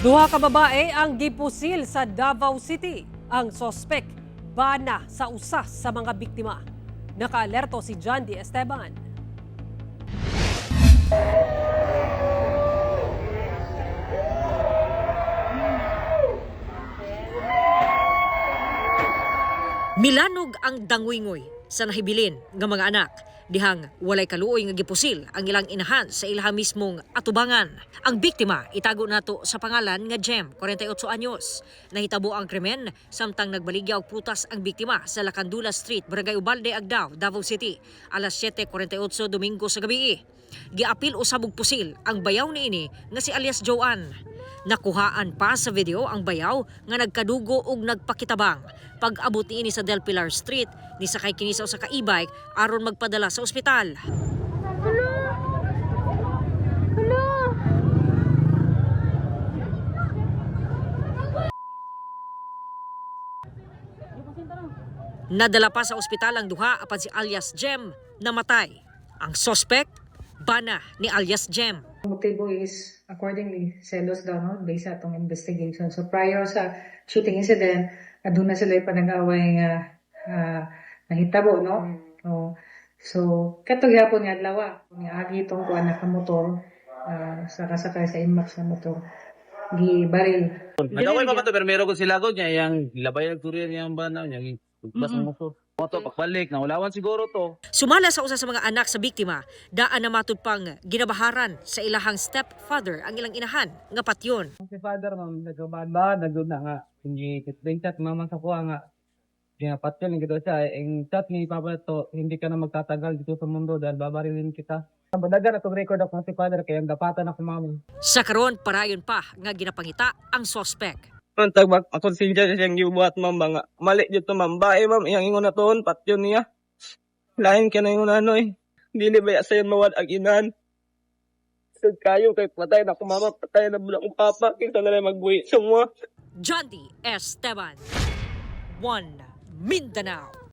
Duha ka babae ang gipusil sa Davao City. Ang sospek bana sa usa sa mga biktima. Nakaalerto si John D. Esteban. Milanog ang dangwingoy sa nahibilin ng mga anak. Dihang walay kaluoy nga gipusil ang ilang inahan sa ilaha mismong atubangan. Ang biktima itago nato sa pangalan nga Jem, 48 anyos. Nahitabo ang krimen samtang nagbaligya og putas ang biktima sa Lacandula Street, Barangay Ubalde, Agdao, Davao City, alas 7:48 Domingo sa gabi. Giapil usab og pusil ang bayaw niini nga si alias Joan. Nakuhaan pa sa video ang bayaw nga nagkadugo ug nagpakitabang. Pag-abot niini sa Del Pilar Street, ni sakay kini sa usa ka e-bike aron magpadala sa ospital. Nadala pa sa ospital ang duha apan si alias Jem namatay. Ang suspect bana ni alias Jem. Motibo is accordingly selos daw, no, based sa atong investigation. So prior sa shooting incident, aduna sila panag-away nga nahitabo, no? So katong gyapon nga adlaw nga agi itong kuan na motor sa kasakay sa Inmax na motor gibaril. Nagaway pa ba ito pero meron ko sila ko niya yang labay ng turiyan niyang banaw niya bas ng motor. Moto pagbalik na ulawan siguro to. Sumala sa usa sa mga anak sa biktima, daan na matud pang ginabaharan sa ilahang stepfather ang ilang inahan nga patyon. Si father ma'am nagabad nagud na nga hindi kitling chat mama sa kuha nga ginapatyon gito siya ang chat ni papa to hindi ka na magtatagal dito sa mundo dahil babarilin kita. Badagan atong record ako si father kaya dapatan ako mama. Sa karon parayon pa nga ginapangita ang suspect. Tag ako sinja siyang gibuhat ma'am nga mali dito ma'am bae ma'am iyang ingon na toon patyon niya. Lain ka na yung ano dili ba sayon mawad ang inan. Sud kayo kay patay na ko mama patay na budak ko papa kinsa na lang magbuhi semua. John D. Esteban, One Mindanao.